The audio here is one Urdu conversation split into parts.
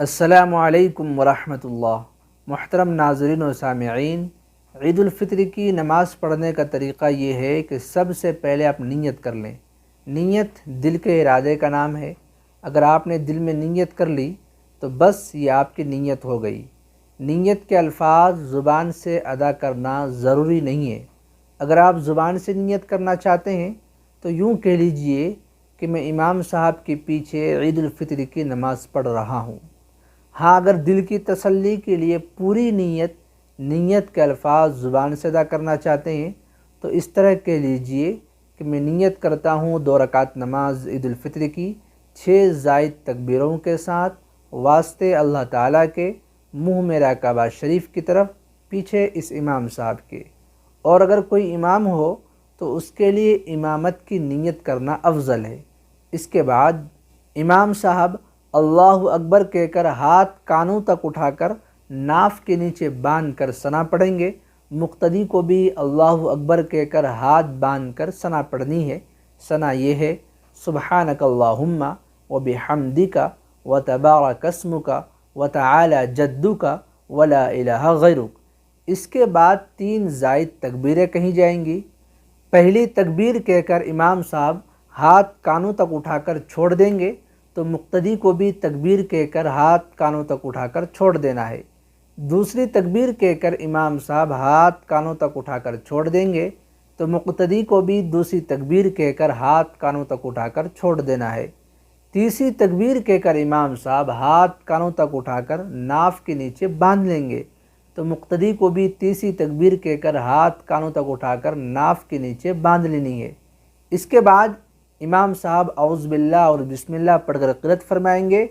السلام علیکم ورحمۃ اللہ۔ محترم ناظرین و سامعین، عید الفطر کی نماز پڑھنے کا طریقہ یہ ہے کہ سب سے پہلے آپ نیت کر لیں۔ نیت دل کے ارادے کا نام ہے۔ اگر آپ نے دل میں نیت کر لی تو بس یہ آپ کی نیت ہو گئی۔ نیت کے الفاظ زبان سے ادا کرنا ضروری نہیں ہے۔ اگر آپ زبان سے نیت کرنا چاہتے ہیں تو یوں کہہ لیجئے کہ میں امام صاحب کے پیچھے عید الفطر کی نماز پڑھ رہا ہوں۔ ہاں، اگر دل کی تسلی کے لیے پوری نیت کے الفاظ زبان سے ادا کرنا چاہتے ہیں تو اس طرح کہہ لیجئے کہ میں نیت کرتا ہوں 2 رکعت نماز عید الفطر کی 6 زائد تکبیروں کے ساتھ، واسطے اللہ تعالیٰ کے، منہ میرا کعبہ شریف کی طرف، پیچھے اس امام صاحب کے۔ اور اگر کوئی امام ہو تو اس کے لیے امامت کی نیت کرنا افضل ہے۔ اس کے بعد امام صاحب اللہ اکبر کہہ کر ہاتھ کانوں تک اٹھا کر ناف کے نیچے باندھ کر ثنا پڑھیں گے۔ مقتدی کو بھی اللہ اکبر کہہ کر ہاتھ باندھ کر ثنا پڑھنی ہے۔ ثنا یہ ہے: سبحانک اللہم وبحمدک وتبارک اسمک وتعالی جدک ولا الہ غیرک۔ اس کے بعد 3 زائد تکبیریں کہی جائیں گی۔ پہلی تکبیر کہہ کر امام صاحب ہاتھ کانوں تک اٹھا کر چھوڑ دیں گے تو مقتدی کو بھی تکبیر کہہ کر ہاتھ کانوں تک اٹھا کر چھوڑ دینا ہے۔ دوسری تکبیر کہہ کر امام صاحب ہاتھ کانوں تک اٹھا کر چھوڑ دیں گے تو مقتدی کو بھی دوسری تکبیر کہہ کر ہاتھ کانوں تک اٹھا کر چھوڑ دینا ہے۔ تیسری تکبیر کہہ کر امام صاحب ہاتھ کانوں تک اٹھا کر ناف کے نیچے باندھ لیں گے تو مقتدی کو بھی تیسری تکبیر کہہ کر ہاتھ کانوں تک اٹھا کر ناف کے نیچے باندھ لینی ہے۔ اس کے بعد امام صاحب اعوذ باللہ اور بسم اللہ پڑھ کر قرأت فرمائیں گے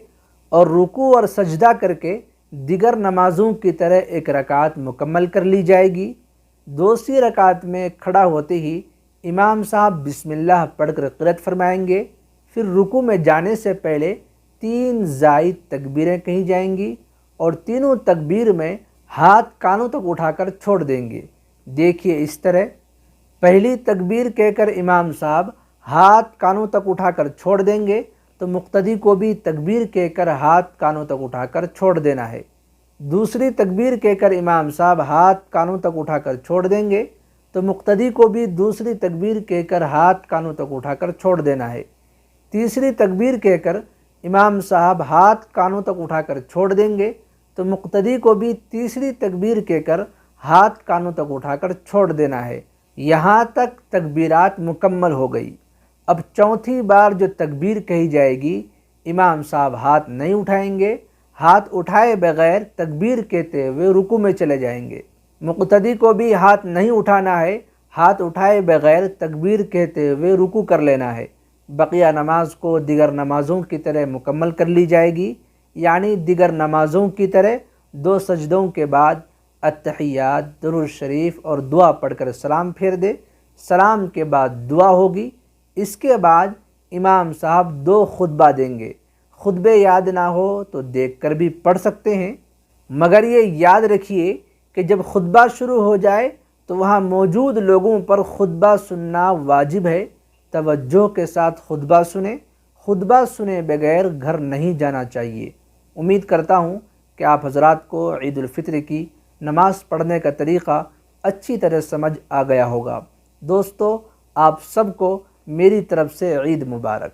اور رکوع اور سجدہ کر کے دیگر نمازوں کی طرح 1 رکعت مکمل کر لی جائے گی۔ دوسری رکعت میں کھڑا ہوتے ہی امام صاحب بسم اللہ پڑھ کر قرأت فرمائیں گے، پھر رکوع میں جانے سے پہلے 3 زائد تکبیریں کہی جائیں گی اور تینوں تکبیر میں ہاتھ کانوں تک اٹھا کر چھوڑ دیں گے۔ دیکھیے اس طرح: پہلی تکبیر کہہ کر امام صاحب ہاتھ کانوں تک اٹھا کر چھوڑ دیں گے تو مقتدی کو بھی تکبیر کہہ کر ہاتھ کانوں تک اٹھا کر چھوڑ دینا ہے۔ دوسری تکبیر کہہ کر امام صاحب ہاتھ کانوں تک اٹھا کر چھوڑ دیں گے تو مقتدی کو بھی دوسری تکبیر کہہ کر ہاتھ کانوں تک اٹھا کر چھوڑ دینا ہے۔ تیسری تکبیر کہہ کر امام صاحب ہاتھ کانوں تک اٹھا کر چھوڑ دیں گے تو مقتدی کو بھی تیسری تکبیر کہہ کر ہاتھ کانوں تک اٹھا کر چھوڑ دینا ہے۔ یہاں تک تکبیرات مکمل ہو گئی۔ اب چوتھی بار جو تکبیر کہی جائے گی، امام صاحب ہاتھ نہیں اٹھائیں گے، ہاتھ اٹھائے بغیر تکبیر کہتے ہوئے رکوع میں چلے جائیں گے۔ مقتدی کو بھی ہاتھ نہیں اٹھانا ہے، ہاتھ اٹھائے بغیر تکبیر کہتے ہوئے رکوع کر لینا ہے۔ بقیہ نماز کو دیگر نمازوں کی طرح مکمل کر لی جائے گی، یعنی دیگر نمازوں کی طرح 2 سجدوں کے بعد التحیات، درود شریف اور دعا پڑھ کر سلام پھیر دے۔ سلام کے بعد دعا ہوگی۔ اس کے بعد امام صاحب 2 خطبہ دیں گے۔ خطبے یاد نہ ہو تو دیکھ کر بھی پڑھ سکتے ہیں، مگر یہ یاد رکھیے کہ جب خطبہ شروع ہو جائے تو وہاں موجود لوگوں پر خطبہ سننا واجب ہے۔ توجہ کے ساتھ خطبہ سنیں، خطبہ سنے بغیر گھر نہیں جانا چاہیے۔ امید کرتا ہوں کہ آپ حضرات کو عید الفطر کی نماز پڑھنے کا طریقہ اچھی طرح سمجھ آ گیا ہوگا۔ دوستو، آپ سب کو میری طرف سے عید مبارک۔